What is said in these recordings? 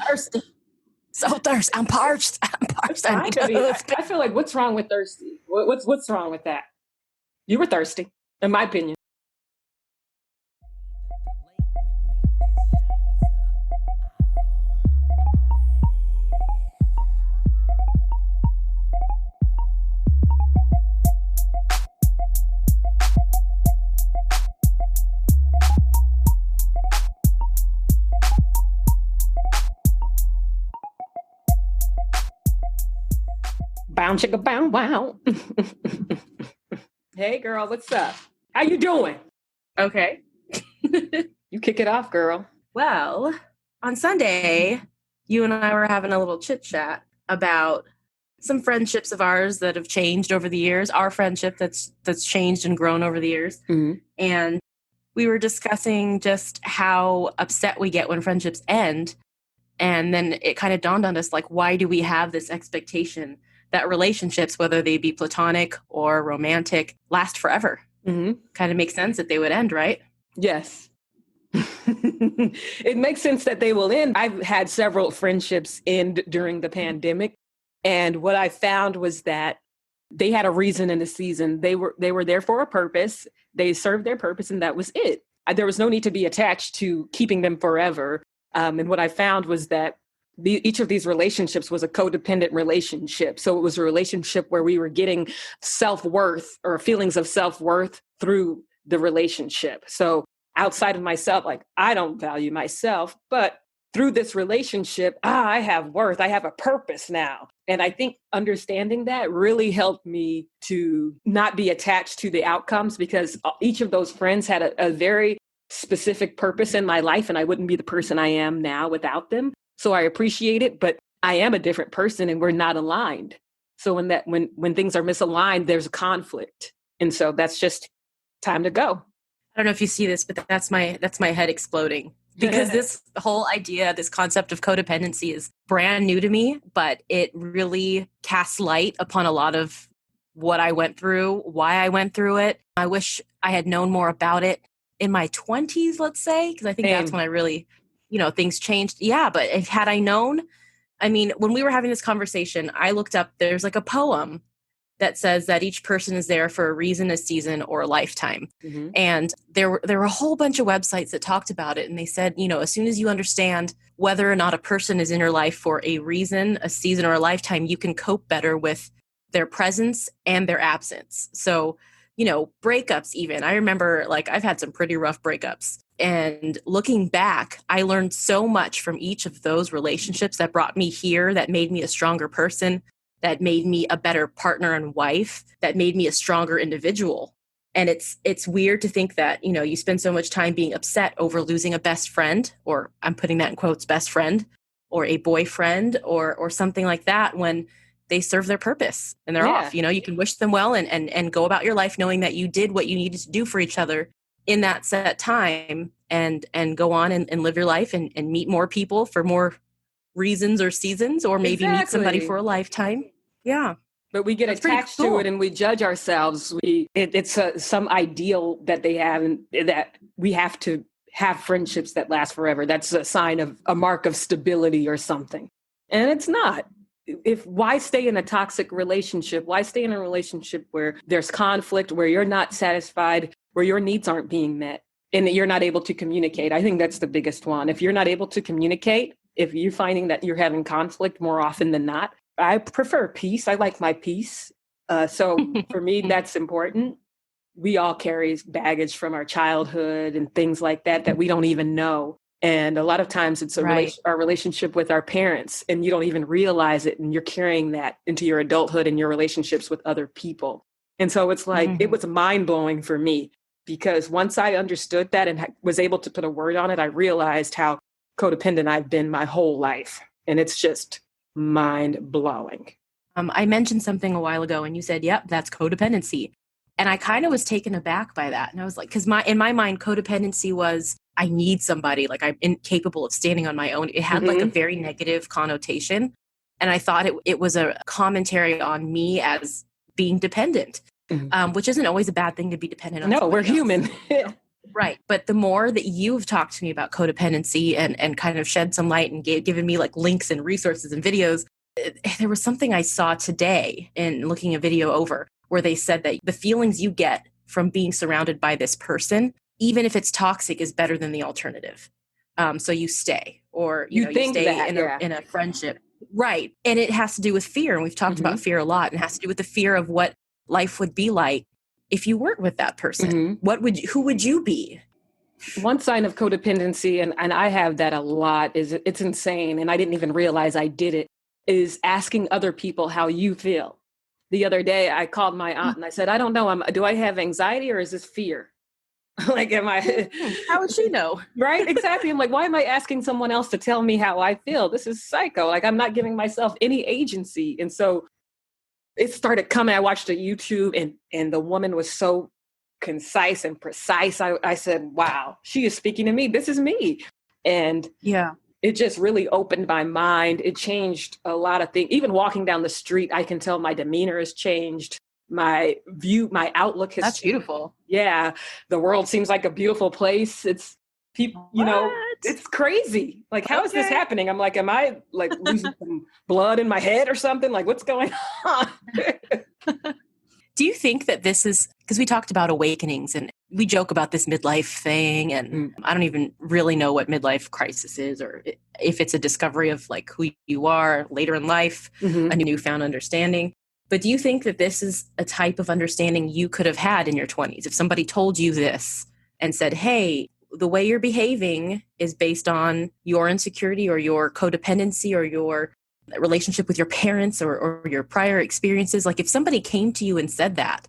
thirsty. So thirsty. I'm parched. I'm parched. I feel like, what's wrong with thirsty? What's wrong with that? You were thirsty, in my opinion. Bow chicka bow wow. Hey girl, what's up? How you doing? Okay. You kick it off, girl. Well, on Sunday, you and I were having a little chit chat about some friendships of ours that have changed over the years, our friendship that's changed and grown over the years. Mm-hmm. And we were discussing just how upset we get when friendships end. And then it kind of dawned on us, like, why do we have this expectation that relationships, whether they be platonic or romantic, last forever? Mm-hmm. Kind of makes sense that they would end, right? Yes. It makes sense that they will end. I've had several friendships end during the pandemic. And what I found was that they had a reason in the season. They were there for a purpose. They served their purpose, and that was it. There was no need to be attached to keeping them forever. And what I found was that each of these relationships was a codependent relationship. So it was a relationship where we were getting self-worth or feelings of self-worth through the relationship. So outside of myself, like, I don't value myself, but through this relationship, I have worth. I have a purpose now. And I think understanding that really helped me to not be attached to the outcomes, because each of those friends had a very specific purpose in my life, and I wouldn't be the person I am now without them. So I appreciate it, but I am a different person and we're not aligned. So when things are misaligned, there's a conflict. And so that's just time to go. I don't know if you see this, but that's my head exploding, because this whole idea, this concept of codependency is brand new to me, but it really casts light upon a lot of what I went through, why I went through it. I wish I had known more about it in my 20s, let's say, because I think that's when I really, things changed. Yeah, but had I known, I mean, when we were having this conversation, I looked up, there's like a poem that says that each person is there for a reason, a season, or a lifetime. Mm-hmm. And there were a whole bunch of websites that talked about it. And they said, as soon as you understand whether or not a person is in your life for a reason, a season, or a lifetime, you can cope better with their presence and their absence. So, breakups even. I remember, like, I've had some pretty rough breakups. And looking back, I learned so much from each of those relationships that brought me here, that made me a stronger person, that made me a better partner and wife, that made me a stronger individual. And it's weird to think that, you spend so much time being upset over losing a best friend, or I'm putting that in quotes, best friend, or a boyfriend, or something like that, when they serve their purpose and they're off. You can wish them well and go about your life knowing that you did what you needed to do for each other in that set time, and go on and live your life and meet more people for more reasons or seasons, or maybe meet somebody for a lifetime. Yeah. But we get attached to it and we judge ourselves. It's some ideal that they have, and that we have to have friendships that last forever. That's a sign of a mark of stability or something. And it's not. Why stay in a toxic relationship? Why stay in a relationship where there's conflict, where you're not satisfied, where your needs aren't being met, and that you're not able to communicate? I think that's the biggest one. If you're not able to communicate, if you're finding that you're having conflict more often than not, I prefer peace. I like my peace. So for me, that's important. We all carry baggage from our childhood and things like that we don't even know. And a lot of times it's our relationship with our parents, and you don't even realize it. And you're carrying that into your adulthood and your relationships with other people. And so it's like, it was mind blowing for me, because once I understood that and was able to put a word on it, I realized how codependent I've been my whole life. And it's just mind blowing. I mentioned something a while ago and you said, yep, that's codependency. And I kind of was taken aback by that. And I was like, because in my mind, codependency was, I need somebody, like I'm incapable of standing on my own. It had like a very negative connotation. And I thought it was a commentary on me as being dependent, which isn't always a bad thing to be dependent on. No, we're human. Right. But the more that you've talked to me about codependency and kind of shed some light and given me like links and resources and videos, there was something I saw today in looking a video over where they said that the feelings you get from being surrounded by this person, even if it's toxic, is better than the alternative. So you stay, or you stay that, in a friendship. Right. And it has to do with fear. And we've talked about fear a lot, and it has to do with the fear of what life would be like if you weren't with that person. Who would you be? One sign of codependency, and I have that a lot, is it's insane, and I didn't even realize I did it, is asking other people how you feel. The other day, I called my aunt and I said, I don't know, do I have anxiety or is this fear? Like, am I? How would she know? Right, exactly. I'm like, why am I asking someone else to tell me how I feel? This is psycho. Like, I'm not giving myself any agency. And so it started coming. I watched a YouTube and the woman was so concise and precise. I said, wow, she is speaking to me. This is me. And yeah, it just really opened my mind. It changed a lot of things. Even walking down the street, I can tell my demeanor has changed. My view, my outlook has That's changed. Beautiful. Yeah. The world seems like a beautiful place. It's people, it's crazy. Like, how is this happening? I'm like, am I like losing some blood in my head or something? Like, what's going on? Do you think that this is, because we talked about awakenings and we joke about this midlife thing, and I don't even really know what midlife crisis is, or if it's a discovery of like who you are later in life, a newfound understanding. But do you think that this is a type of understanding you could have had in your 20s? If somebody told you this and said, hey, the way you're behaving is based on your insecurity or your codependency or your relationship with your parents or your prior experiences. Like, if somebody came to you and said that,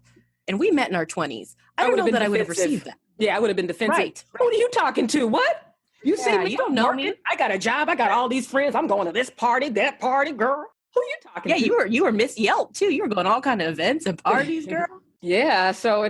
and we met in our 20s, I don't know that I would have received that. Yeah, I would have been defensive. Right. Who are you talking to? What? You see me? You don't know me. I got a job. I got all these friends. I'm going to this party, that party, girl. Who are you talking to? Yeah, you were Miss Yelp too. You were going to all kind of events and parties, girl. Yeah. So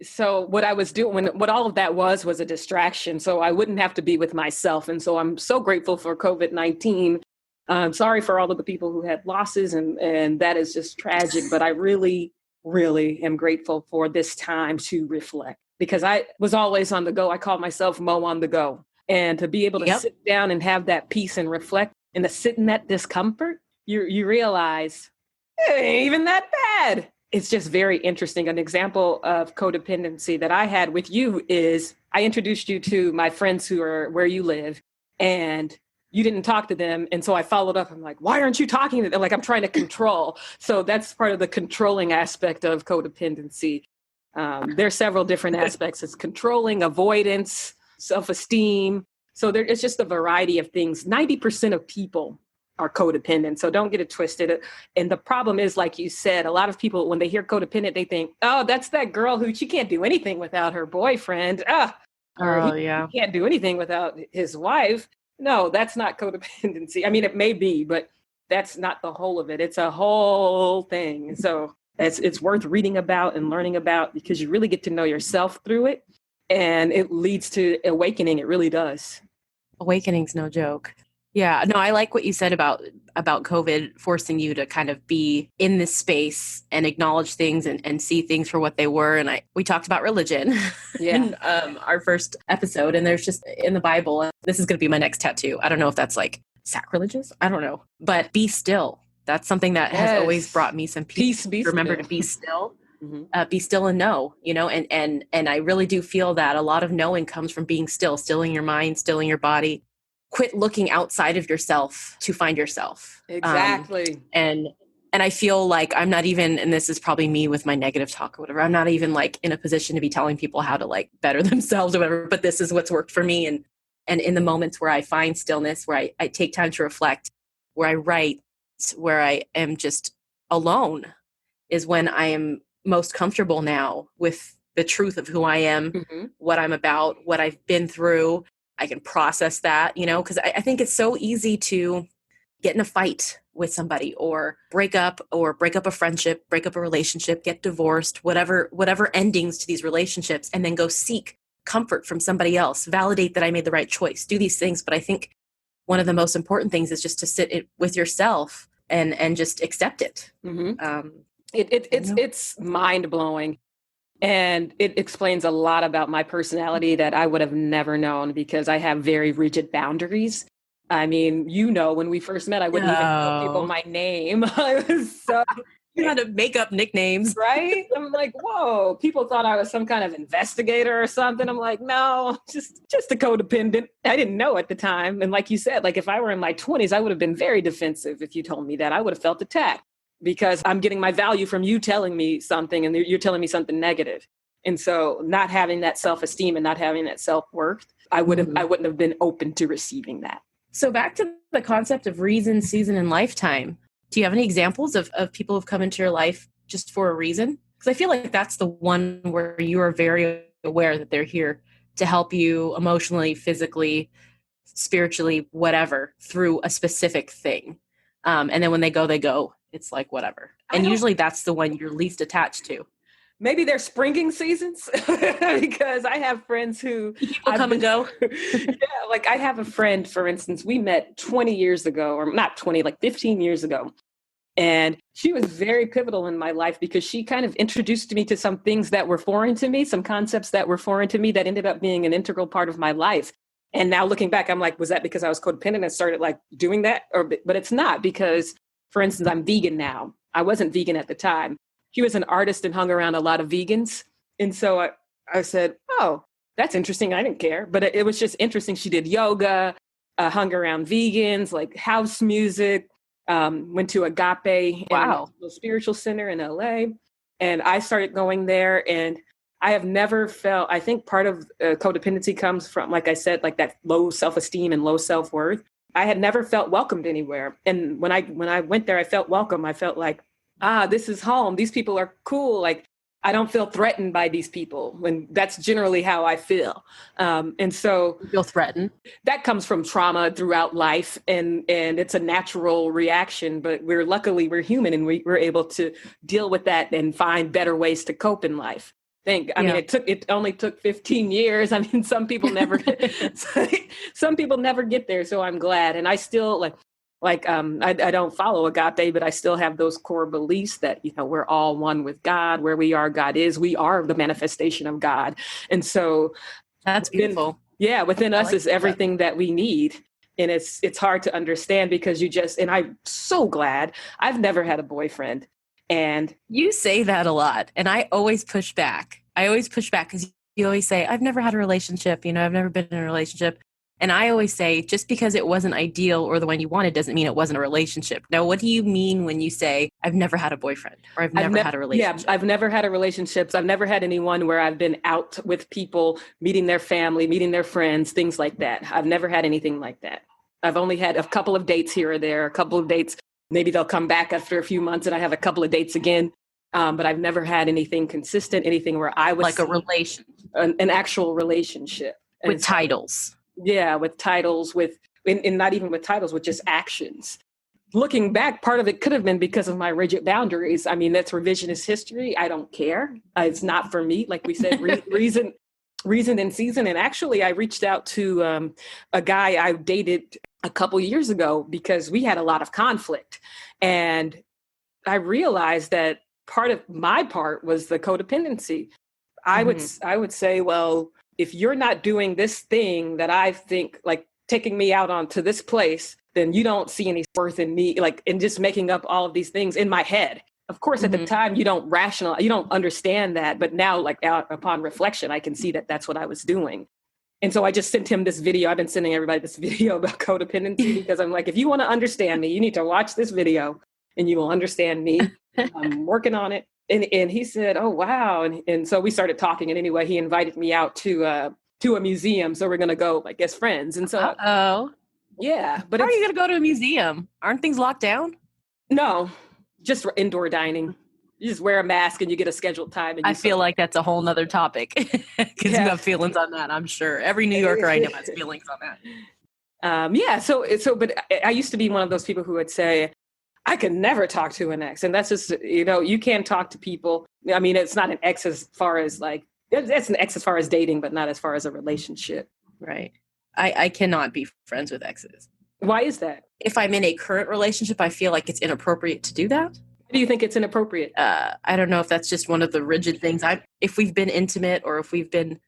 so what I was doing, what all of that was a distraction. So I wouldn't have to be with myself. And so I'm so grateful for COVID-19. I'm sorry for all of the people who had losses, and that is just tragic. But I really, really am grateful for this time to reflect, because I was always on the go. I call myself Mo on the go. And to be able to sit down and have that peace and reflect and to sit in that discomfort, you realize it ain't even that bad. It's just very interesting. An example of codependency that I had with you is I introduced you to my friends who are where you live, and you didn't talk to them. And so I followed up. I'm like, why aren't you talking to them? Like, I'm trying to control. So that's part of the controlling aspect of codependency. There's several different aspects. It's controlling, avoidance, self-esteem. So it's just a variety of things. 90% of people are codependent. So don't get it twisted. And the problem is, like you said, a lot of people, when they hear codependent, they think, oh, that's that girl who she can't do anything without her boyfriend. He can't do anything without his wife. No, that's not codependency. I mean, it may be, but that's not the whole of it. It's a whole thing. So it's worth reading about and learning about, because you really get to know yourself through it. And it leads to awakening. It really does. Awakening's no joke. Yeah, no, I like what you said about COVID forcing you to kind of be in this space and acknowledge things and see things for what they were. And we talked about religion in our first episode, and there's just in the Bible, this is going to be my next tattoo. I don't know if that's like sacrilegious. I don't know, but be still. That's something that has always brought me some peace. Remember to be still. Be still and know, and I really do feel that a lot of knowing comes from being still, stilling your mind, stilling your body. Quit looking outside of yourself to find yourself. Exactly. And I feel like I'm not even, and this is probably me with my negative talk or whatever, I'm not even like in a position to be telling people how to like better themselves or whatever, but this is what's worked for me. And in the moments where I find stillness, where I take time to reflect, where I write, where I am just alone, is when I am most comfortable now with the truth of who I am, what I'm about, what I've been through. I can process that, because I think it's so easy to get in a fight with somebody or break up a friendship, break up a relationship, get divorced, whatever endings to these relationships, and then go seek comfort from somebody else, validate that I made the right choice, do these things. But I think one of the most important things is just to sit with yourself and just accept it. It's mind blowing. And it explains a lot about my personality that I would have never known because I have very rigid boundaries. I mean, when we first met, I wouldn't even tell people my name. I was so... You had to make up nicknames. Right? I'm like, whoa, people thought I was some kind of investigator or something. I'm like, no, just a codependent. I didn't know at the time. And like you said, like if I were in my 20s, I would have been very defensive if you told me that. I would have felt attacked because I'm getting my value from you telling me something and you're telling me something negative. And so not having that self-esteem and not having that self-worth, I wouldn't have been open to receiving that. So back to the concept of reason, season, and lifetime. Do you have any examples of people who've come into your life just for a reason? Because I feel like that's the one where you are very aware that they're here to help you emotionally, physically, spiritually, whatever, through a specific thing. And then when they go. It's like, whatever. And usually that's the one you're least attached to. Maybe they're springing seasons because I have friends who... People come and go. Yeah, like I have a friend, for instance, we met 20 years ago, or not 20, like 15 years ago. And she was very pivotal in my life because she kind of introduced me to some things that were foreign to me, some concepts that were foreign to me that ended up being an integral part of my life. And now looking back, I'm like, was that because I was codependent and started like doing that? But it's not because, for instance, I'm vegan now. I wasn't vegan at the time. She was an artist and hung around a lot of vegans. And so I said, oh, that's interesting. I didn't care. But it was just interesting. She did yoga, hung around vegans, like house music, went to Agape, a spiritual center in LA. And I started going there and I have never felt, I think part of codependency comes from, like I said, like that low self-esteem and low self-worth. I had never felt welcomed anywhere. And when I went there, I felt welcome. I felt like, this is home. These people are cool. Like, I don't feel threatened by these people. And that's generally how I feel. And so you feel threatened. That comes from trauma throughout life. And it's a natural reaction, but luckily we're human and we're able to deal with that and find better ways to cope in life. I mean, it only took 15 years. I mean, some people never get there. So I'm glad. And I still I don't follow Agape, but I still have those core beliefs that, we're all one with God. Where we are, God is. We are the manifestation of God. And so that's beautiful. Within us is everything that we need. And it's hard to understand because and I'm so glad I've never had a boyfriend. And you say that a lot. And I always push back. Because you always say, I've never had a relationship. I've never been in a relationship. And I always say, just because it wasn't ideal or the one you wanted doesn't mean it wasn't a relationship. Now, what do you mean when you say, I've never had a boyfriend or I've never had a relationship? Yeah, I've never had a relationship. I've never had anyone where I've been out with people, meeting their family, meeting their friends, things like that. I've never had anything like that. I've only had a couple of dates here or there, a couple of dates. Maybe they'll come back after a few months and I have a couple of dates again. But I've never had anything consistent, anything where I was... Like a relation. An actual relationship. With titles. Yeah, with titles, and not even with titles, with just actions. Looking back, part of it could have been because of my rigid boundaries. I mean, that's revisionist history. I don't care. It's not for me. Like we said, reason and season. And actually, I reached out to a guy I dated a couple years ago because we had a lot of conflict. And I realized that part of my part was the codependency. I would say, well, if you're not doing this thing that I think, like taking me out onto this place, then you don't see any worth in me, like in just making up all of these things in my head. Of course, at the time, you don't understand that. But now, like upon reflection, I can see that that's what I was doing. And so I just sent him this video. I've been sending everybody this video about codependency because I'm like, if you want to understand me, you need to watch this video and you will understand me. I'm working on it. And he said, oh, wow. And so we started talking. And anyway, he invited me out to a museum. So we're going to go, like, as friends. And so, yeah. But how are you going to go to a museum? Aren't things locked down? No, just indoor dining. You just wear a mask and you get a scheduled time. And I feel like that's a whole nother topic because you have feelings on that. I'm sure every New Yorker I know has feelings on that. But I used to be one of those people who would say, I could never talk to an ex. And that's just, you can't talk to people. I mean, it's not an ex as far as it's an ex as far as dating, but not as far as a relationship. Right. I cannot be friends with exes. Why is that? If I'm in a current relationship, I feel like it's inappropriate to do that. Do you think it's inappropriate? I don't know if that's just one of the rigid things. If we've been intimate or if we've been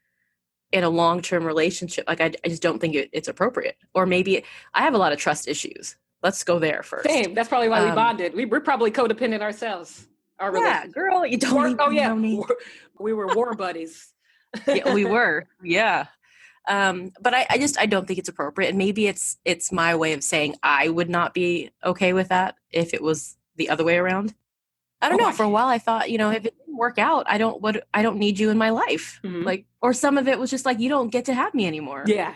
in a long-term relationship, like I just don't think it's appropriate. Or maybe I have a lot of trust issues. Let's go there first. Same. That's probably why we bonded. We're probably codependent ourselves. Yeah, girl, you don't even know me. We were war buddies. Yeah, we were. Yeah. But I don't think it's appropriate. And maybe it's my way of saying I would not be okay with that if it was the other way around. I don't know. For a while I thought, if it didn't work out, I don't need you in my life. Mm-hmm. Like, or some of it was just like, you don't get to have me anymore. Yeah.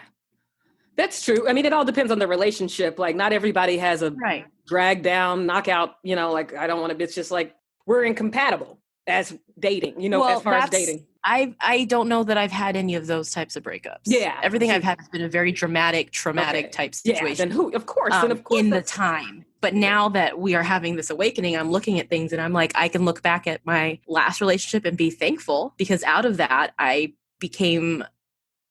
That's true. I mean, it all depends on the relationship. Like, not everybody has a drag down, knockout, like, I don't want to, it's just like, we're incompatible as dating, as far as dating. I don't know that I've had any of those types of breakups. Yeah. Everything I've had has been a very dramatic type situation. Yeah, of course. In the time. But now that we are having this awakening, I'm looking at things and I'm like, I can look back at my last relationship and be thankful, because out of that, I became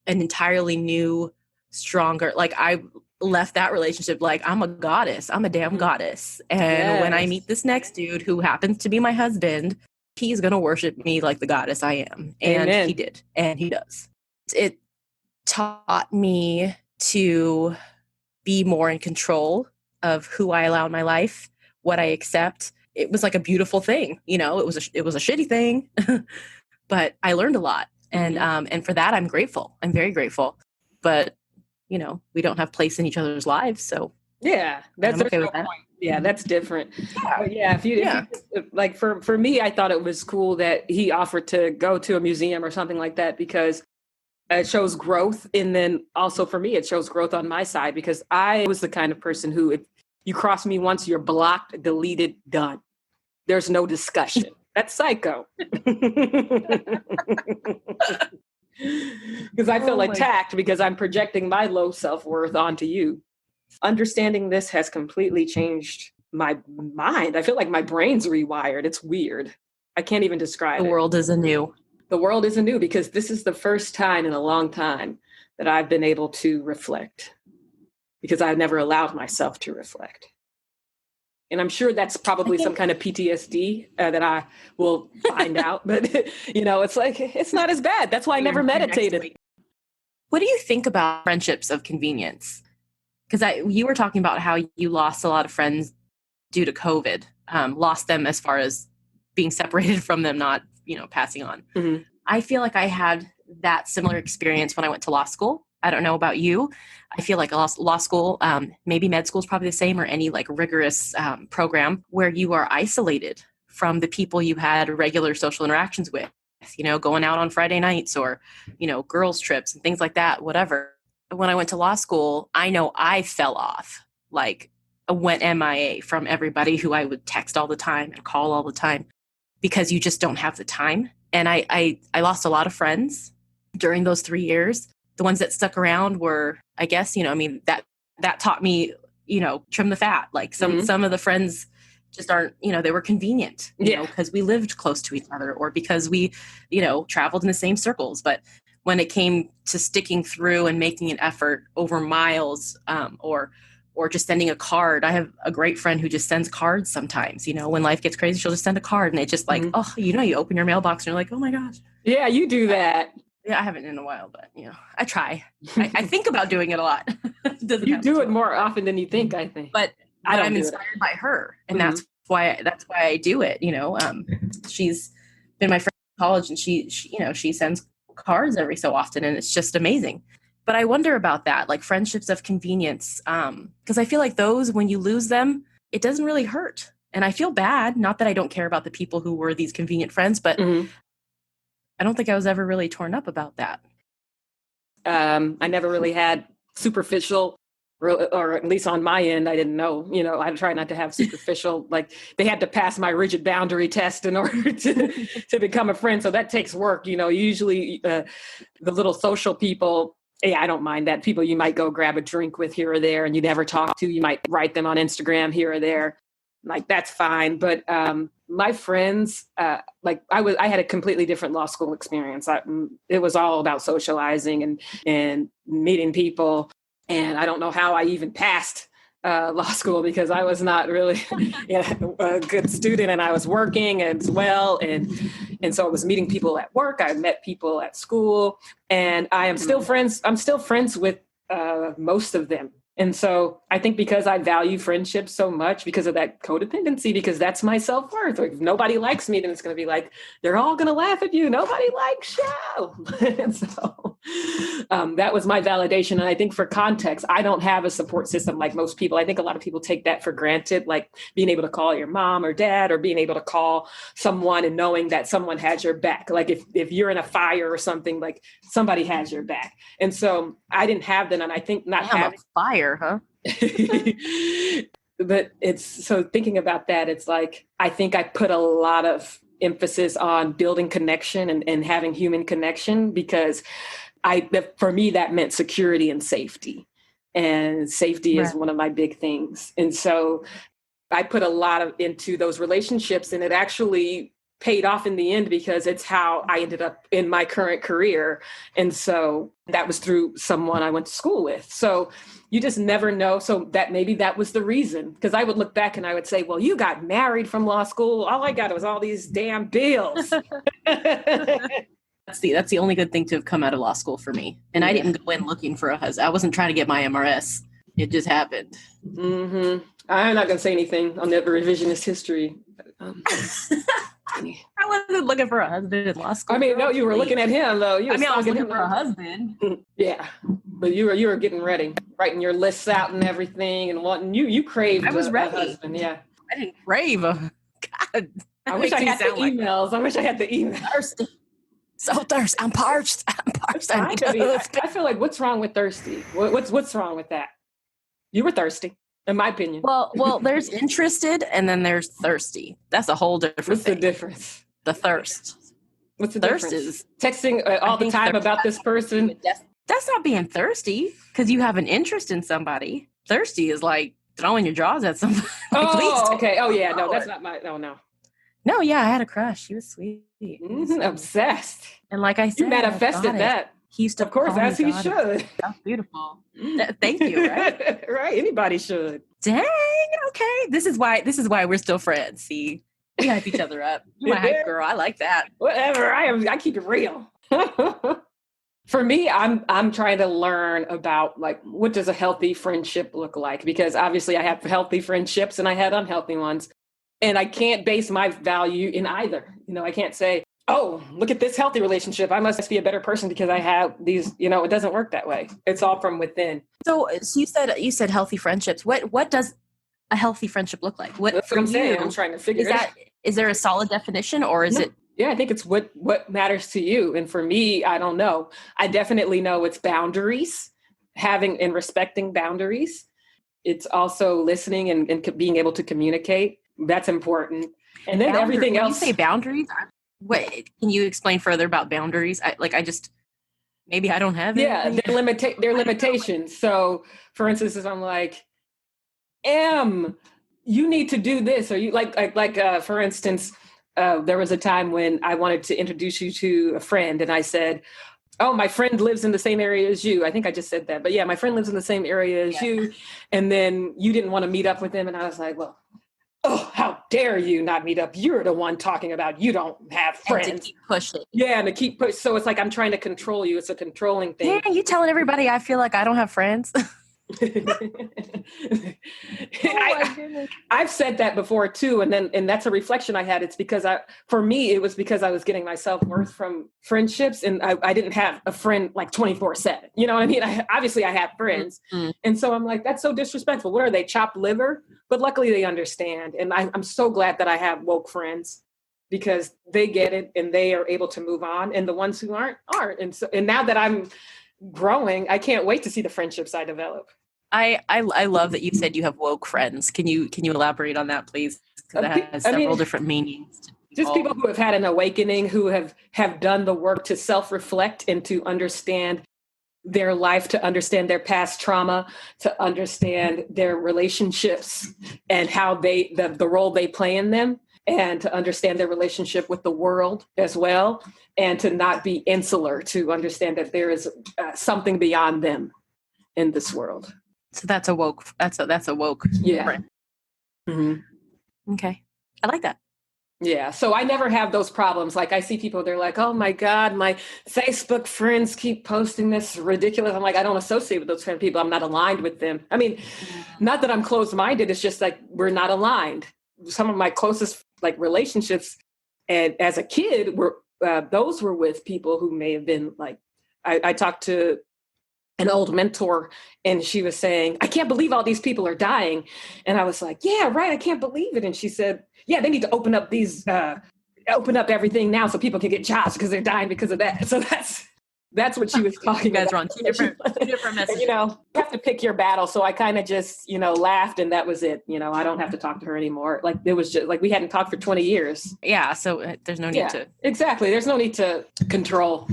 an entirely new, stronger, like I left that relationship like, I'm a goddess. I'm a damn goddess. And when I meet this next dude who happens to be my husband, he's going to worship me like the goddess I am. And Amen. He did. And he does. It taught me to be more in control of who I allow in my life, what I accept. It was like a beautiful thing. It was a shitty thing, but I learned a lot. And for that, I'm grateful. I'm very grateful. But, we don't have place in each other's lives. So yeah, that's okay with that. Point. Yeah, that's different. Yeah, if you like for me, I thought it was cool that he offered to go to a museum or something like that, because it shows growth. And then also for me, it shows growth on my side, because I was the kind of person who, if you cross me once, you're blocked, deleted, done. There's no discussion. That's psycho. Because I feel attacked because I'm projecting my low self-worth onto you. Understanding this has completely changed my mind. I feel like my brain's rewired. It's weird. I can't even describe it. The world is anew. The world is anew, because this is the first time in a long time that I've been able to reflect, because I've never allowed myself to reflect. And I'm sure that's probably some kind of PTSD that I will find out. But, it's like, it's not as bad. That's why I never meditated. What do you think about friendships of convenience? Because you were talking about how you lost a lot of friends due to COVID, lost them as far as being separated from them, not, passing on. Mm-hmm. I feel like I had that similar experience when I went to law school. I don't know about you. I feel like law school, maybe med school is probably the same, or any like rigorous program where you are isolated from the people you had regular social interactions with, going out on Friday nights or, girls trips and things like that, whatever. When I went to law school, I know I fell off, like went MIA from everybody who I would text all the time and call all the time, because you just don't have the time. And I lost a lot of friends during those 3 years. The ones that stuck around were, I guess, that taught me, trim the fat. Like some of the friends just aren't, they were convenient, because we lived close to each other, or because we, traveled in the same circles. But when it came to sticking through and making an effort over miles, or just sending a card. I have a great friend who just sends cards sometimes, when life gets crazy, she'll just send a card, and it's just like, you open your mailbox and you're like, oh my gosh. Yeah, you do that. Yeah, I haven't in a while, but I try. I think about doing it a lot. You do it more often than you think, I think. But I'm inspired by her, and that's why I do it. She's been my friend in college, and she sends cards every so often, and it's just amazing. But I wonder about that, like friendships of convenience, because I feel like those, when you lose them, it doesn't really hurt, and I feel bad. Not that I don't care about the people who were these convenient friends, but. I don't think I was ever really torn up about that. I never really had superficial, or at least on my end, I didn't know, I try not to have superficial, like they had to pass my rigid boundary test in order to become a friend. So that takes work, usually the little social people. Yeah, I don't mind that. People you might go grab a drink with here or there and you never talk to, you might write them on Instagram here or there. Like, that's fine. But my friends, I had a completely different law school experience. It was all about socializing and meeting people. And I don't know how I even passed law school because I was not really a good student, and I was working as well. And so I was meeting people at work. I met people at school, and I am still friends. I'm still friends with most of them. And so I think because I value friendship so much because of that codependency, because that's my self-worth. Like, if nobody likes me, then it's going to be like, they're all going to laugh at you. Nobody likes you. And so that was my validation. And I think for context, I don't have a support system like most people. I think a lot of people take that for granted, like being able to call your mom or dad, or being able to call someone and knowing that someone has your back. Like if you're in a fire or something, like somebody has your back. And so I didn't have that. And I think not having a fire, huh? But it's so thinking about that, it's like, I think I put a lot of emphasis on building connection and having human connection, because for me, that meant security and safety. And safety is one of my big things. And so I put a lot into those relationships, and it actually paid off in the end because it's how I ended up in my current career. And so that was through someone I went to school with. So you just never know. So that maybe that was the reason, because I would look back and I would say, well, you got married from law school. All I got was all these damn bills. That's the only good thing to have come out of law school for me. And I didn't go in looking for a husband. I wasn't trying to get my MRS. It just happened. Mm-hmm. I'm not going to say anything on the revisionist history. I wasn't looking for a husband in law school. I mean, no, you were looking at him, though. I was looking for a husband. Yeah, but you were getting ready, writing your lists out and everything, and wanting you craved. I was ready. A husband, yeah. I didn't crave a God. I wish I had the emails. I wish I had the emails. Thirsty. So thirsty. I'm parched. I feel like, what's wrong with thirsty? What's wrong with that? You were thirsty, in my opinion. Well, there's interested, and then there's thirsty. That's a whole different thing. What's the difference? The thirst. What's the thirst difference? Is texting all the time about this person. That's not being thirsty, because you have an interest in somebody. Thirsty is like throwing your jaws at somebody. Oh, okay. Oh, yeah. No, that's not my. No. No, yeah, I had a crush. She was sweet. Mm-hmm. Obsessed. And like I said, you manifested that. He used to, of course, as he should. That's beautiful. Thank you. Right? Right. Anybody should. Dang. Okay. This is why we're still friends. See, we hype each other up. You're my hype girl. I like that. Whatever. I keep it real. For me, I'm trying to learn about, like, what does a healthy friendship look like? Because obviously I have healthy friendships and I had unhealthy ones. And I can't base my value in either. I can't say, oh, look at this healthy relationship. I must be a better person because I have these, it doesn't work that way. It's all from within. So you said healthy friendships. What does a healthy friendship look like? That's what I'm saying. I'm trying to figure it out. Is there a solid definition, or is it? Yeah, I think it's what matters to you. And for me, I don't know. I definitely know it's boundaries, having and respecting boundaries. It's also listening and being able to communicate. That's important. And then everything else. When you say boundaries, wait, can you explain further about boundaries? Maybe I don't have it. Yeah, they're limitations. So, for instance, if I'm like, you need to do this, or you for instance, there was a time when I wanted to introduce you to a friend, and I said, oh, my friend lives in the same area as you. I think I just said that, but yeah, my friend lives in the same area as you, and then you didn't want to meet up with him, and I was like, well, oh, how dare you not meet up? You're the one talking about you don't have friends. And to keep pushing. Yeah, and to keep pushing. So it's like I'm trying to control you. It's a controlling thing. Yeah, you telling everybody I feel like I don't have friends? I've said that before too, and that's a reflection I had. It's because for me, it was because I was getting my self-worth from friendships, and I didn't have a friend like 24/7. You know what I mean? Obviously I have friends, and so I'm like, that's so disrespectful. What are they, chopped liver? But luckily they understand, and I'm so glad that I have woke friends, because they get it and they are able to move on, and the ones who aren't. And now that I'm growing, I can't wait to see the friendships I develop. I love that you said you have woke friends. Can you elaborate on that, please? Because that has several different meanings. Just people who have had an awakening, who have done the work to self-reflect and to understand their life, to understand their past trauma, to understand their relationships and how the role they play in them, and to understand their relationship with the world as well, and to not be insular, to understand that there is something beyond them in this world. So that's a woke. That's a woke. Yeah. Friend. Mm-hmm. Okay. I like that. Yeah. So I never have those problems. Like I see people, they're like, oh my God, my Facebook friends keep posting this ridiculous. I'm like, I don't associate with those kind of people. I'm not aligned with them. I mean, not that I'm closed-minded. It's just like, we're not aligned. Some of my closest like relationships and as a kid were, those were with people who may have been like, I talked to an old mentor and she was saying, I can't believe all these people are dying. And I was like, yeah, right. I can't believe it. And she said, yeah, they need to open up everything now so people can get jobs because they're dying because of that. So that's what she was talking about. You guys are on two different messages. You have to pick your battle. So I kind of just, laughed and that was it. I don't have to talk to her anymore. Like it was just like we hadn't talked for 20 years. Yeah. So there's no need to. Exactly. There's no need to control.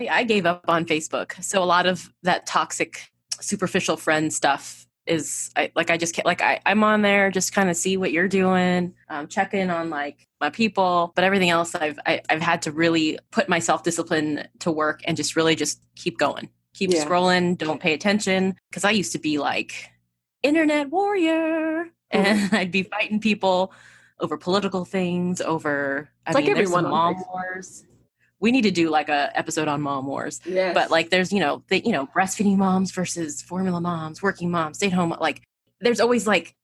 I gave up on Facebook. So a lot of that toxic, superficial friend stuff is I just can't, like I'm on there, just kind of see what you're doing, check in on like my people, but everything else I've had to really put my self-discipline to work and just really just keep going, keep scrolling, don't pay attention. Cause I used to be like internet warrior and I'd be fighting people over political things, over, there's some mom wars. We need to do like a episode on mom wars. Yes. But like there's, breastfeeding moms versus formula moms, working moms, stay at home. Like there's always like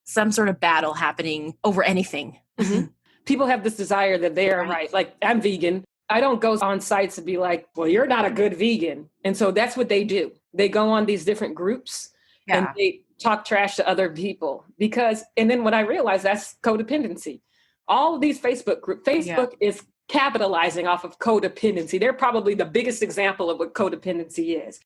some sort of battle happening over anything. Mm-hmm. People have this desire that they are right. Like I'm vegan. I don't go on sites and be like, well, you're not a good vegan. And so that's what they do. They go on these different groups and they talk trash to other people and then when I realized that's codependency. All of these Facebook groups, is capitalizing off of codependency. They're probably the biggest example of what codependency is.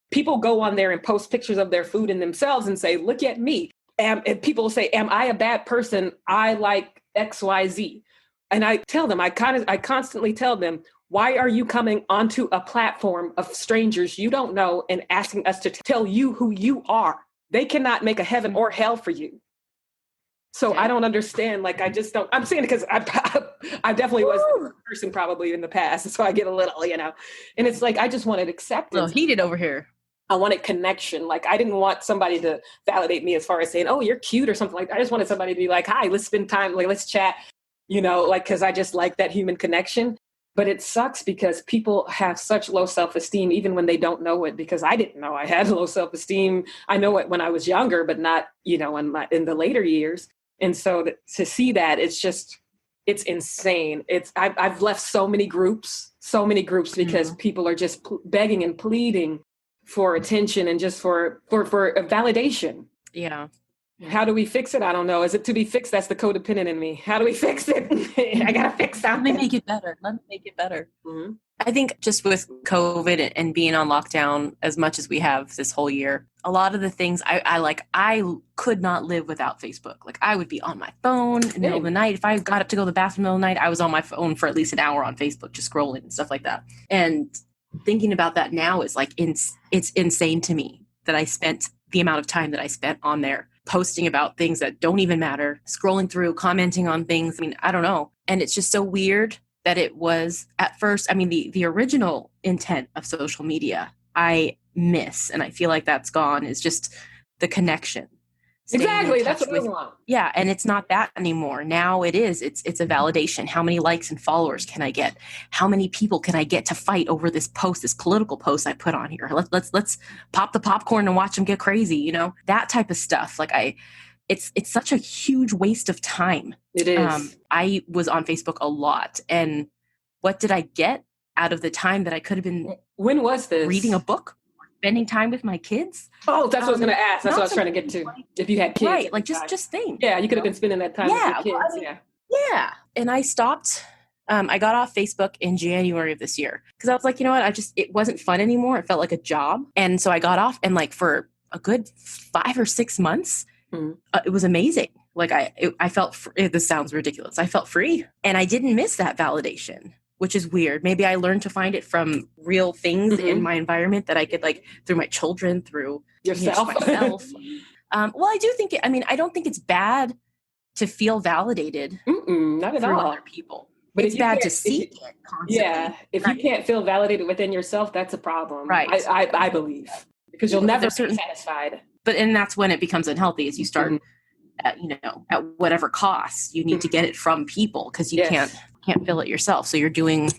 People go on there and post pictures of their food and themselves and say, look at me. And people say, am I a bad person? I like XYZ. And I tell them, I constantly tell them, why are you coming onto a platform of strangers you don't know and asking us to tell you who you are? They cannot make a heaven or hell for you. So I don't understand. Like, I just don't, I'm saying it because I definitely was a person probably in the past. So I get a little, and it's like, I just wanted acceptance. A little heated over here. I wanted connection. Like, I didn't want somebody to validate me as far as saying, oh, you're cute or something. Like, I just wanted somebody to be like, hi, let's spend time. Like, let's chat, cause I just like that human connection. But it sucks because people have such low self-esteem, even when they don't know it, because I didn't know I had low self-esteem. I know it when I was younger, but not, in the later years. And so to see that, it's insane. I've left so many groups because people are just begging and pleading for attention and just for a validation. Yeah. How do we fix it? I don't know. Is it to be fixed? That's the codependent in me. How do we fix it? I got to fix something. Let me make it better. Mm-hmm. I think just with COVID and being on lockdown as much as we have this whole year, a lot of the things I could not live without Facebook. Like I would be on my phone in the middle of the night. If I got up to go to the bathroom in the middle of the night, I was on my phone for at least an hour on Facebook, just scrolling and stuff like that. And thinking about that now is like, it's insane to me that I spent the amount of time that I spent on there posting about things that don't even matter, scrolling through, commenting on things. I mean, I don't know. And it's just so weird that it was at first, the original intent of social media, I miss, and I feel like that's gone, is just the connection. Exactly. That's what we want. Yeah. And it's not that anymore. Now it's a validation. How many likes and followers can I get? How many people can I get to fight over this political post I put on here? Let's pop the popcorn and watch them get crazy. That type of stuff. Like it's such a huge waste of time. It is. I was on Facebook a lot, and what did I get out of the time that I could have been? When was this? Reading a book, spending time with my kids. Oh, that's what I was going to ask. That's what I was trying to get to. If you had kids, right? Like just think. Yeah, you could have been spending that time with your kids. Yeah. And I stopped. I got off Facebook in January of this year because I was like, you know what? It wasn't fun anymore. It felt like a job, and so I got off. And like for a good 5 or 6 months. It was amazing. Like I felt, this sounds ridiculous. I felt free and I didn't miss that validation, which is weird. Maybe I learned to find it from real things in my environment that I could like through my children, through yourself. Myself. Well, I do think I don't think it's bad to feel validated. Not at all. Other people. But it's bad to seek it constantly. Yeah. If you can't feel validated within yourself, that's a problem. Right. I believe. Because you'll never be satisfied. and that's when it becomes unhealthy, is you start at, at whatever cost you need to get it from people, because you can't fill it yourself. So you're doing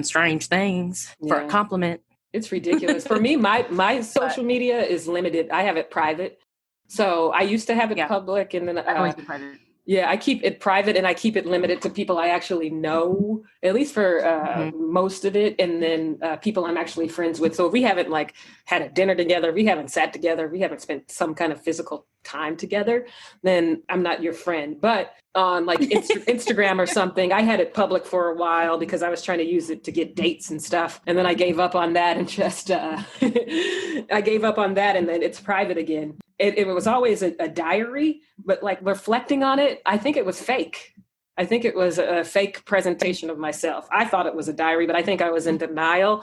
strange things for a compliment. It's ridiculous. For me, my social media is limited. I have it private. So I used to have it public, and then I've always been private. Yeah, I keep it private, and I keep it limited to people I actually know, at least for most of it. And then people I'm actually friends with. So if we haven't like had a dinner together, we haven't sat together, we haven't spent some kind of physical time together, then I'm not your friend. But on like Instagram or something, I had it public for a while because I was trying to use it to get dates and stuff. And then I gave up on that and just, I gave up on that, and then it's private again. It was always a diary, but like reflecting on it, I think it was fake. I think it was a fake presentation of myself. I thought it was a diary, but I think I was in denial.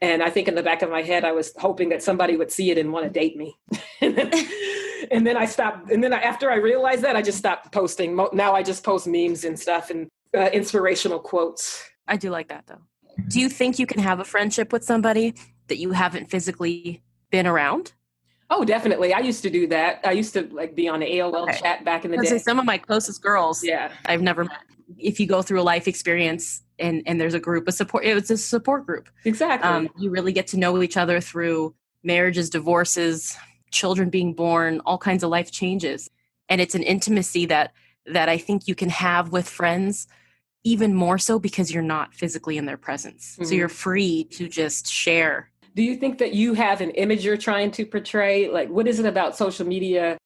And I think in the back of my head, I was hoping that somebody would see it and want to date me. And then I stopped. And then after I realized that, I just stopped posting. Now I just post memes and stuff and inspirational quotes. I do like that, though. Do you think you can have a friendship with somebody that you haven't physically been around? Oh, definitely. I used to do that. I used to like be on the AOL chat back in the day. Some of my closest girls, I've never met. If you go through a life experience and there's a group of support, it's a support group. Exactly. You really get to know each other through marriages, divorces, children being born, all kinds of life changes. And it's an intimacy that I think you can have with friends, even more so because you're not physically in their presence. Mm-hmm. So you're free to just share. Do you think that you have an image you're trying to portray? Like, what is it about social media?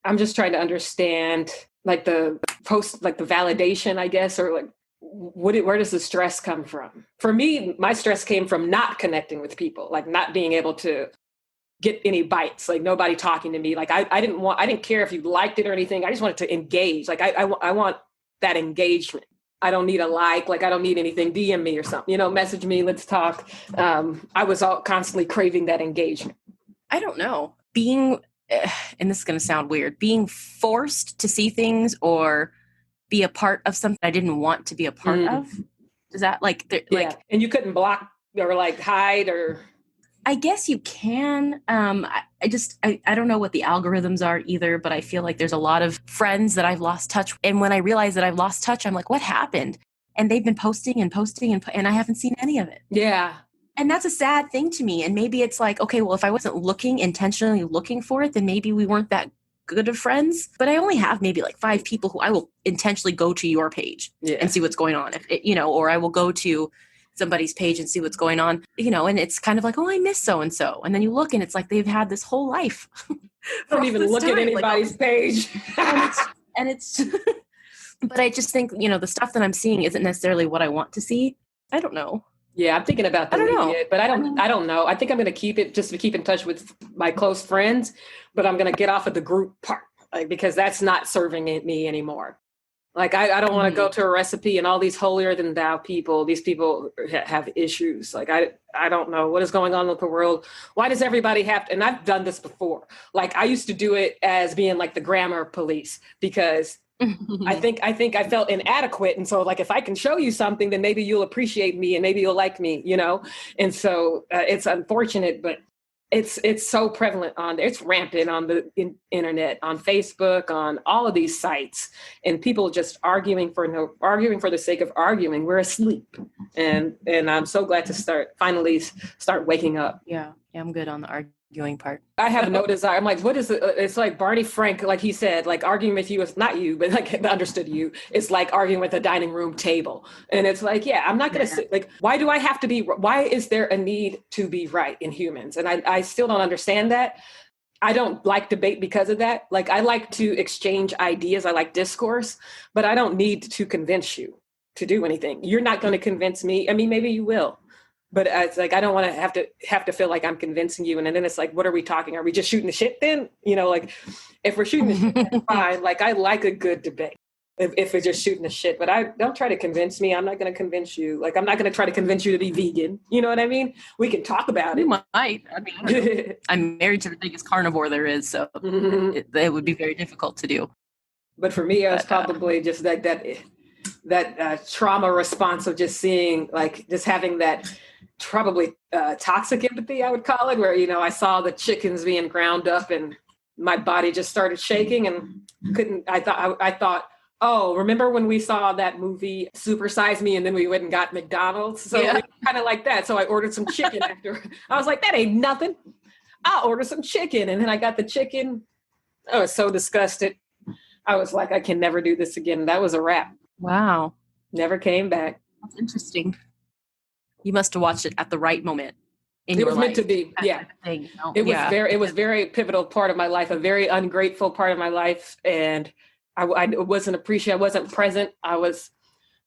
I'm just trying to understand, like the post, like the validation, I guess, or like, where does the stress come from? For me, my stress came from not connecting with people, like not being able to get any bites, like nobody talking to me. Like I didn't care if you liked it or anything. I just wanted to engage. Like I want that engagement. I don't need a like I don't need anything. DM me or something, message me, let's talk. I was constantly craving that engagement. I don't know. Being, and this is going to sound weird, being forced to see things or be a part of something I didn't want to be a part of. Does that like and you couldn't block or like hide or? I guess you can. I don't know what the algorithms are either, but I feel like there's a lot of friends that I've lost touch. And when I realize that I've lost touch, I'm like, what happened? And they've been posting and I haven't seen any of it. Yeah. And that's a sad thing to me. And maybe it's like, okay, well, if I wasn't intentionally looking for it, then maybe we weren't that good of friends. But I only have maybe like 5 people who I will intentionally go to your page and see what's going on. If it, or I will go to somebody's page and see what's going on, and it's kind of like, oh, I miss so-and-so. And then you look and it's like, they've had this whole life. Don't even look at anybody's page. and it's but I just think, the stuff that I'm seeing isn't necessarily what I want to see. I don't know. Yeah, I'm thinking about deleting it, but I don't know. I think I'm going to keep it just to keep in touch with my close friends, but I'm going to get off of the group part, because that's not serving me anymore. Like, I don't want to go to a recipe and all these holier than thou people. These people have issues. Like, I don't know what is going on with the world. Why does everybody have to? And I've done this before. Like, I used to do it as being like the grammar police, because I think I felt inadequate. And so like, if I can show you something, then maybe you'll appreciate me and maybe you'll like me, And so it's unfortunate, but it's so prevalent it's rampant on the internet, on Facebook, on all of these sites, and people just arguing for the sake of arguing. We're asleep. And I'm so glad to finally start waking up. Yeah, I'm good on the arguing part. I have no desire. I'm like, what is it? It's like Barney Frank, like he said, like arguing with you is not you, but like understood you. It's like arguing with a dining room table. And it's like, I'm not going to sit, like, why is there a need to be right in humans? And I still don't understand that. I don't like debate because of that. Like, I like to exchange ideas. I like discourse, but I don't need to convince you to do anything. You're not going to convince me. I mean, maybe you will. But it's like, I don't want to have to feel like I'm convincing you. And then it's like, what are we talking? Are we just shooting the shit then? Like, if we're shooting the shit, that's fine. Like, I like a good debate if we're just shooting the shit. But I don't try to convince me. I'm not going to convince you. Like, I'm not going to try to convince you to be vegan. You know what I mean? We can talk about it. You might. I mean, I'm married to the biggest carnivore there is. So it would be very difficult to do. But for me, it was probably just like that trauma response of just seeing, like, just having that probably toxic empathy, I would call it, where, I saw the chickens being ground up and my body just started shaking and I thought, oh, remember when we saw that movie Super Size Me and then we went and got McDonald's? So yeah. kind of like that. So I ordered some chicken after. I was like, that ain't nothing. I'll order some chicken. And then I got the chicken. I was so disgusted. I was like, I can never do this again. That was a wrap. Wow. Never came back. That's interesting. You must have watched it at the right moment. It was meant to be. Yeah. Thing, you know? It was very pivotal part of my life, a very ungrateful part of my life. And I wasn't appreciated. I wasn't present. I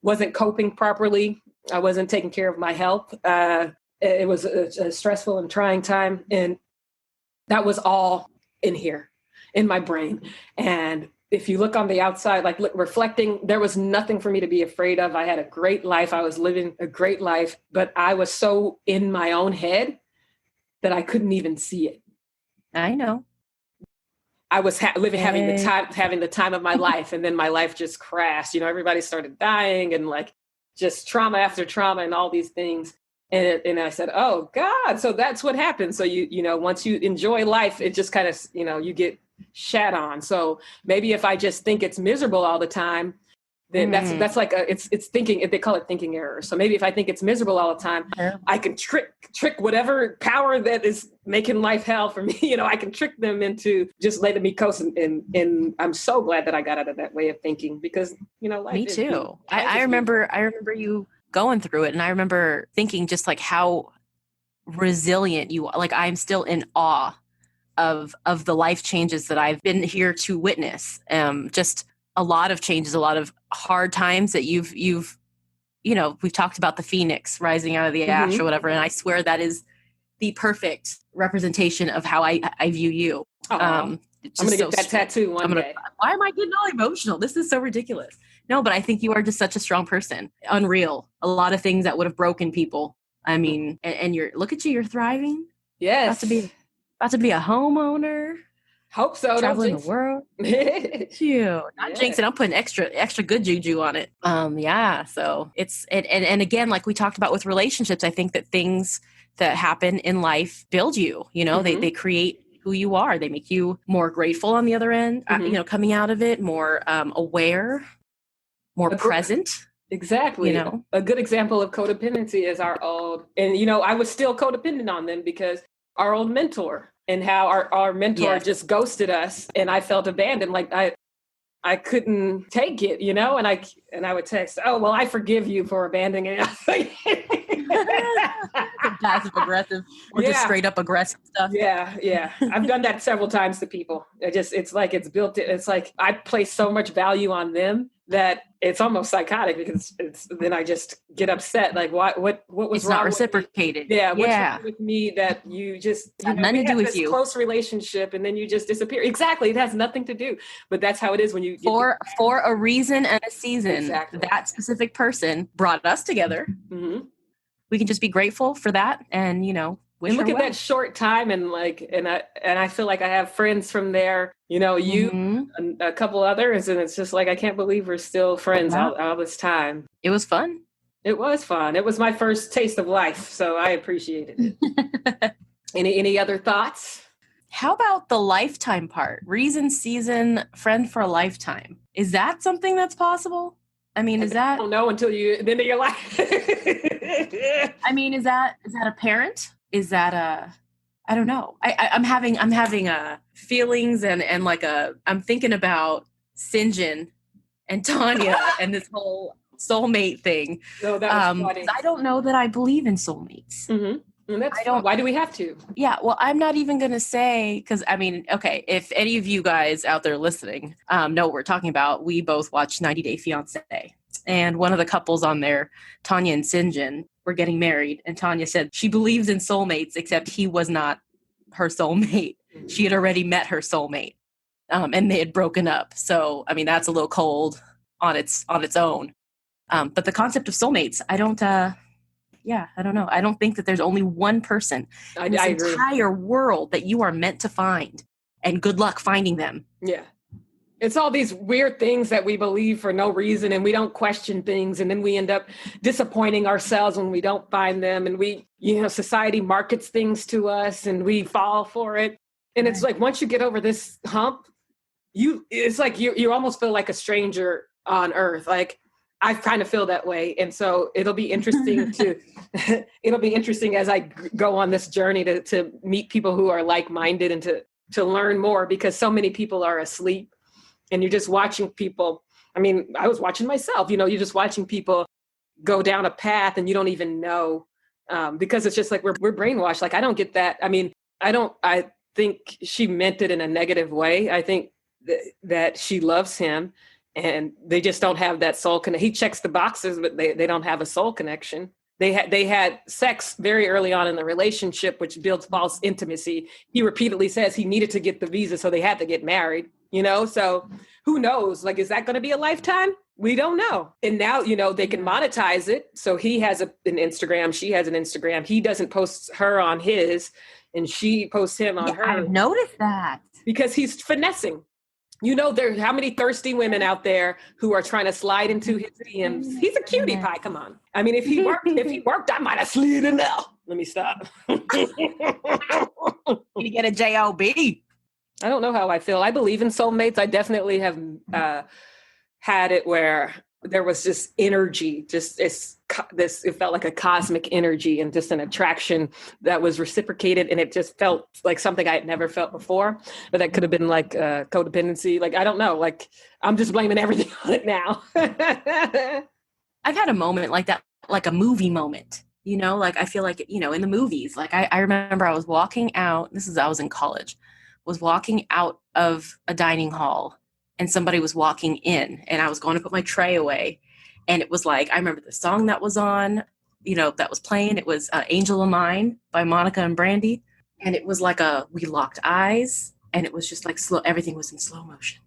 wasn't coping properly. I wasn't taking care of my health. It was a stressful and trying time. And that was all in here, in my brain. And if you look on the outside, like reflecting, there was nothing for me to be afraid of. I had a great life. I was living a great life, but I was so in my own head that I couldn't even see it. I know. I was having the time of my life, and then my life just crashed. You know, everybody started dying, and like just trauma after trauma, and all these things. And I said, "Oh God!" So that's what happens. So you know, once you enjoy life, it just kind of you get shat on. So maybe if I just think it's miserable all the time, then that's like it's thinking. They call it thinking error. So maybe if I think it's miserable all the time, I can trick whatever power that is making life hell for me. You know, I can trick them into just letting me coast. And I'm so glad that I got out of that way of thinking, because life. Me too. I remember you going through it, and I remember thinking just like how resilient you are. Like I'm still in awe of the life changes that I've been here to witness. Just a lot of changes, a lot of hard times that you've we've talked about the phoenix rising out of the ash or whatever. And I swear that is the perfect representation of how I view you. I'm going to get that tattoo one day. Why am I getting all emotional? This is so ridiculous. No, but I think you are just such a strong person. Unreal. A lot of things that would have broken people. I mean, and look at you, you're thriving. Yes. About to be a homeowner. Hope so. Traveling the world. Phew. Not jinxing. I'm putting extra good juju on it. Yeah. So it's and again, like we talked about with relationships, I think that things that happen in life build you. They create who you are. They make you more grateful on the other end. Coming out of it, more aware, more present. Exactly. A good example of codependency is our old, and I was still codependent on them because our old mentor. And how our mentor just ghosted us, and I felt abandoned. Like I couldn't take it, and I would text, "Oh, well, I forgive you for abandoning it." Passive aggressive, or just straight up aggressive stuff. Yeah. I've done that several times to people. It's like it's like I place so much value on them that it's almost psychotic, because then I just get upset. Like what was it's wrong? Not reciprocated. What's wrong with me that you just nothing to do with you. Close relationship, and then you just disappear. Exactly, it has nothing to do. But that's how it is when you for a reason and a season. Exactly. That specific person brought us together. Mm-hmm. We can just be grateful for that, and and look at that short time, and I feel like I have friends from there, you and a couple others, and it's just like I can't believe we're still friends all this time. It was fun. It was fun. It was my first taste of life, so I appreciated it. Any other thoughts? How about the lifetime part? Reason, season, friend for a lifetime. Is that something that's possible? I mean, I don't know until the end of your life. I mean, is that a parent? Is that I don't know. I'm having feelings and like I'm thinking about Sinjin and Tanya and this whole soulmate thing. Oh, that was funny. I don't know that I believe in soulmates. Mm-hmm. And why do we have to? Yeah, well, I'm not even going to say, because I mean, okay, if any of you guys out there listening know what we're talking about, we both watched 90 Day Fiancé. And one of the couples on there, Tanya and Sinjin, were getting married. And Tanya said she believes in soulmates, except he was not her soulmate. Mm-hmm. She had already met her soulmate, and they had broken up. So, I mean, that's a little cold on its own. But the concept of soulmates, I don't know. I don't think that there's only one person in this entire world that you are meant to find. And good luck finding them. Yeah. It's all these weird things that we believe for no reason, and we don't question things. And then we end up disappointing ourselves when we don't find them. And society markets things to us and we fall for it. And it's like, once you get over this hump, it's like you almost feel like a stranger on earth. Like, I kind of feel that way. And so it'll be interesting it'll be interesting as I go on this journey to meet people who are like-minded and to learn more, because so many people are asleep and you're just watching people. I mean, I was watching myself, you're just watching people go down a path and you don't even know, because it's just like, we're brainwashed. Like, I don't get that. I mean, I think she meant it in a negative way. I think that she loves him, and they just don't have that soul connection. He checks the boxes, but they don't have a soul connection. They had sex very early on in the relationship, which builds false intimacy. He repeatedly says he needed to get the visa, so they had to get married, so who knows? Like, is that going to be a lifetime? We don't know. And now, they can monetize it. So he has an Instagram. She has an Instagram. He doesn't post her on his, and she posts him on her. I've noticed that. Because he's finessing. There how many thirsty women out there who are trying to slide into his DMs. He's a cutie pie. Come on. I mean, if he worked, I might have slid in there. Let me stop. You get a job. I don't know how I feel. I believe in soulmates. I definitely have had it where there was just energy, it felt like a cosmic energy and just an attraction that was reciprocated. And it just felt like something I had never felt before, but that could have been like codependency. Like, I don't know, like, I'm just blaming everything on it now. I've had a moment like that, like a movie moment, like, I feel like, in the movies, like I remember I was walking out, I was in college, was walking out of a dining hall, and somebody was walking in, and I was going to put my tray away. And it was like, I remember the song that was on, that was playing. It was Angel of Mine by Monica and Brandy. And it was like we locked eyes, and it was just like slow. Everything was in slow motion.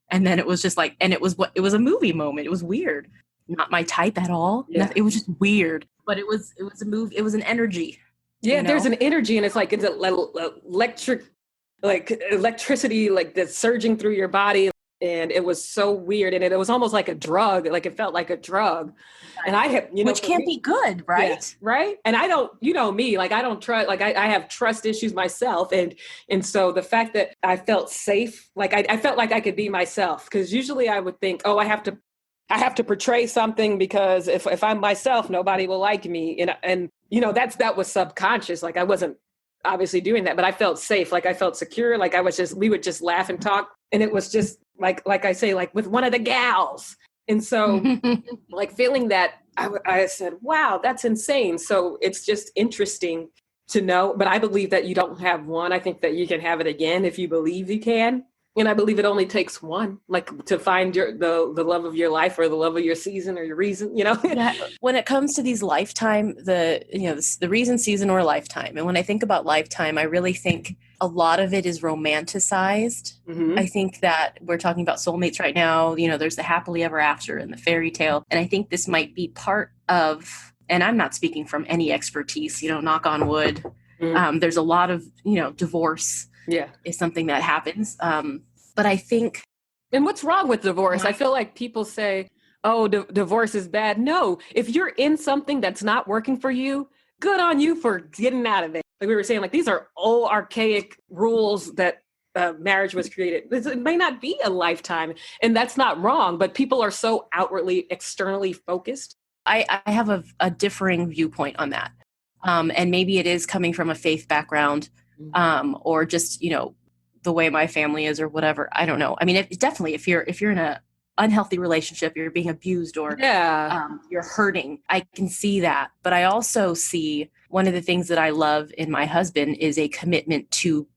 And then it was just like, and it was a movie moment. It was weird. Not my type at all. Yeah. It was just weird, but it was a move. It was an energy. Yeah. There's an energy, and it's like, it's electricity, like that's surging through your body. And it was so weird. And it was almost like a drug. Like, it felt like a drug. And I have, which can't be good, right? Yeah, right. And I don't, me, like, I don't trust, like, I have trust issues myself. And so the fact that I felt safe, like, I felt like I could be myself, because usually I would think, oh, I have to portray something, because if I'm myself, nobody will like me. And that was subconscious. Like, I wasn't obviously doing that, but I felt safe. Like, I felt secure. Like, we would just laugh and talk. And it was just like I say, like with one of the gals. And so like feeling that, I said, wow, that's insane. So it's just interesting to know, but I believe that you don't have one. I think that you can have it again if you believe you can. And I believe it only takes one, like, to find the love of your life, or the love of your season, or your reason, Yeah. When it comes to these lifetime, the reason, season, or lifetime. And when I think about lifetime, I really think a lot of it is romanticized. Mm-hmm. I think that we're talking about soulmates right now. There's the happily ever after and the fairy tale. And I think this might be part of, and I'm not speaking from any expertise, knock on wood. Mm-hmm. There's a lot of, divorce. Yeah, is something that happens. But I think... And what's wrong with divorce? I feel like people say, oh, divorce is bad. No, if you're in something that's not working for you, good on you for getting out of it. Like we were saying, like, these are old archaic rules that marriage was created. It may not be a lifetime, and that's not wrong, but people are so outwardly, externally focused. I have a differing viewpoint on that. And maybe it is coming from a faith background, or just, the way my family is, or whatever. I don't know. I mean, definitely if you're in a unhealthy relationship, you're being abused, or you're hurting, I can see that. But I also see one of the things that I love in my husband is a commitment to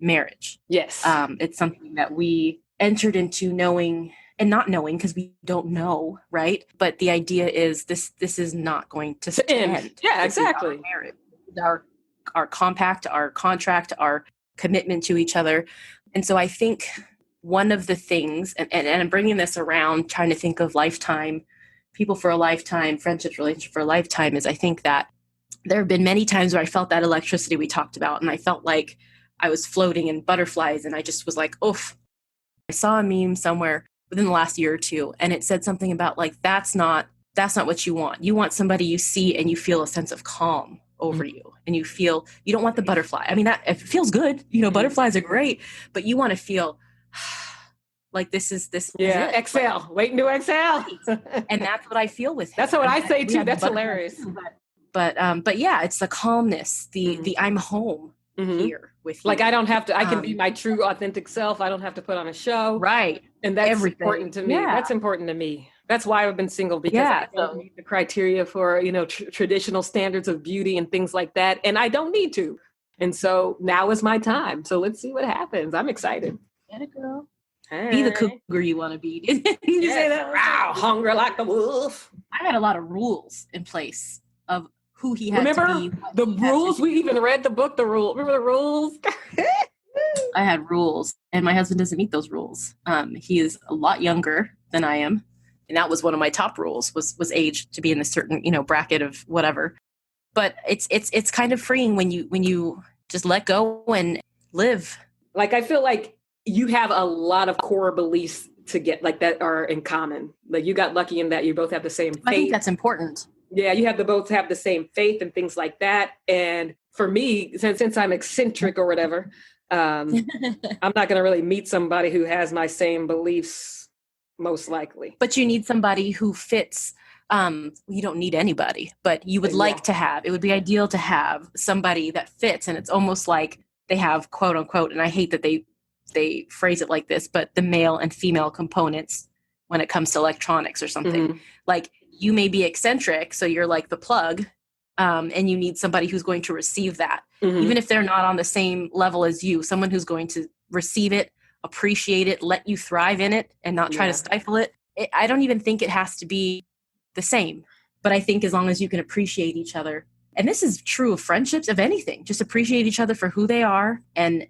marriage. Yes. It's something that we entered into knowing and not knowing, because we don't know, right? But the idea is this is not going to end. Yeah, exactly. Our compact, our contract, our commitment to each other. And so I think one of the things, and I'm bringing this around, trying to think of lifetime, people for a lifetime, friendships, relationship for a lifetime, is I think that there have been many times where I felt that electricity we talked about, and I felt like I was floating in butterflies, and I just was like, oof. I saw a meme somewhere within the last year or two, and it said something about, like, that's not what you want. You want somebody you see and you feel a sense of calm. over you, and you don't want the butterfly. I mean, that it feels good. Butterflies are great, but you want to feel like this is it. Exhale. Waiting to exhale. And that's what I feel with him. That's what I say too. That's hilarious. But yeah, it's the calmness, the I'm home here with you. Like I don't have to, I can be my true authentic self. I don't have to put on a show. Right. And that's important to me. Yeah. That's important to me. That's why I've been single, because I don't meet the criteria for, traditional standards of beauty and things like that. And I don't need to. And so now is my time. So let's see what happens. I'm excited. Get it, girl. Hey. Be the cougar you want to be. You say that? Wow, hungry like the wolf. I had a lot of rules in place of who he had to be. The rules? We even read the book, The Rule. Remember the rules? I had rules, and my husband doesn't meet those rules. He is a lot younger than I am. And that was one of my top rules was age, to be in a certain, bracket of whatever. But it's kind of freeing when you just let go and live. Like, I feel like you have a lot of core beliefs to get like that are in common. Like you got lucky in that you both have the same faith. I think that's important. Yeah, you have to both have the same faith and things like that. And for me, since I'm eccentric or whatever, I'm not going to really meet somebody who has my same beliefs. Most likely. But you need somebody who fits. You don't need anybody, but you would like to have, it would be ideal to have somebody that fits. And it's almost like they have, quote unquote, and I hate that they phrase it like this, but the male and female components when it comes to electronics or something. Mm-hmm. Like you may be eccentric, so you're like the plug, and you need somebody who's going to receive that. Mm-hmm. Even if they're not on the same level as you, someone who's going to receive it, appreciate it, let you thrive in it, and not try to stifle it. I don't even think it has to be the same, but I think as long as you can appreciate each other, and this is true of friendships, of anything, just appreciate each other for who they are, and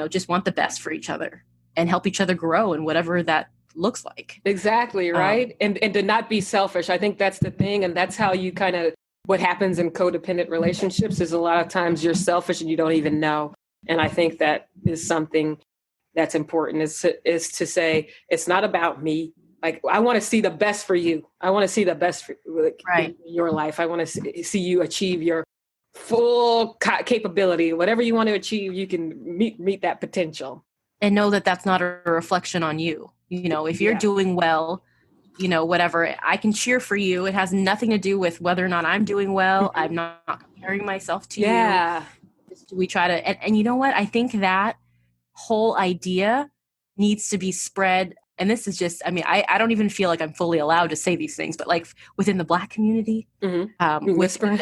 just want the best for each other and help each other grow in whatever that looks like. Exactly, right? And to not be selfish. I think that's the thing, and that's how you kind of, what happens in codependent relationships is a lot of times you're selfish and you don't even know. And I think that is something that's important, is to say, it's not about me. Like, I want to see the best for you. I want to see the best for in your life. I want to see you achieve your full capability. Whatever you want to achieve, you can meet that potential. And know that that's not a reflection on you. If you're doing well, whatever, I can cheer for you. It has nothing to do with whether or not I'm doing well. I'm not comparing myself to you. We try to, and you know what? I think that whole idea needs to be spread. And this is just, I don't even feel like I'm fully allowed to say these things, but like within the Black community, whisper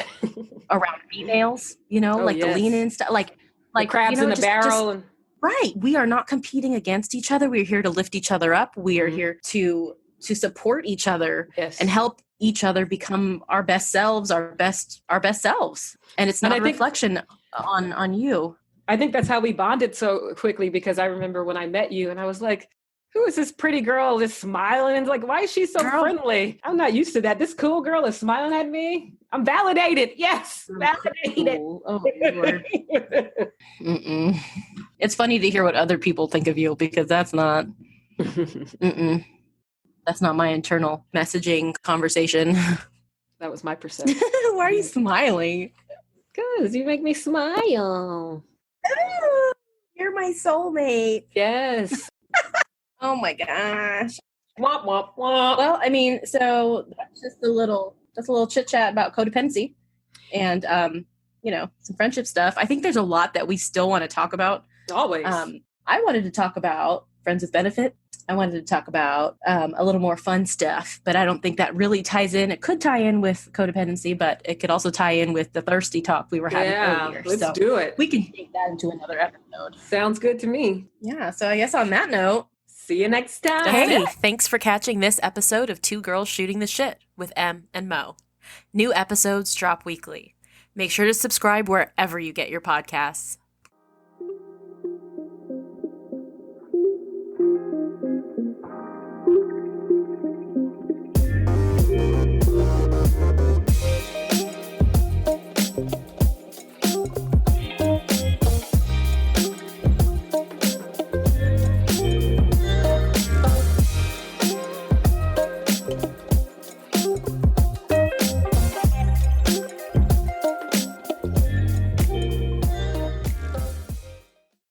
around females, the lean in stuff, like the crabs in the barrel. Right. We are not competing against each other. We're here to lift each other up. We are here to support each other and help each other become our best selves, our best selves. And it's not a reflection on you. I think that's how we bonded so quickly, because I remember when I met you and I was like, who is this pretty girl just smiling? And like, why is she so friendly? I'm not used to that. This cool girl is smiling at me. I'm validated. Yes, validated. Cool. Oh, Lord. It's funny to hear what other people think of you, because that's not that's not my internal messaging conversation. That was my perception. Why are you smiling? Because you make me smile. Oh, you're my soulmate. Yes. Oh my gosh. Womp, womp, womp. Well, so that's just a little chit chat about codependency and, some friendship stuff. I think there's a lot that we still want to talk about. Always. I wanted to talk about friends with benefit. I wanted to talk about a little more fun stuff, but I don't think that really ties in. It could tie in with codependency, but it could also tie in with the thirsty talk we were having earlier. Let's do it. We can take that into another episode. Sounds good to me. Yeah, so I guess on that note, see you next time. Hey, thanks for catching this episode of Two Girls Shooting the Shit with Em and Mo. New episodes drop weekly. Make sure to subscribe wherever you get your podcasts.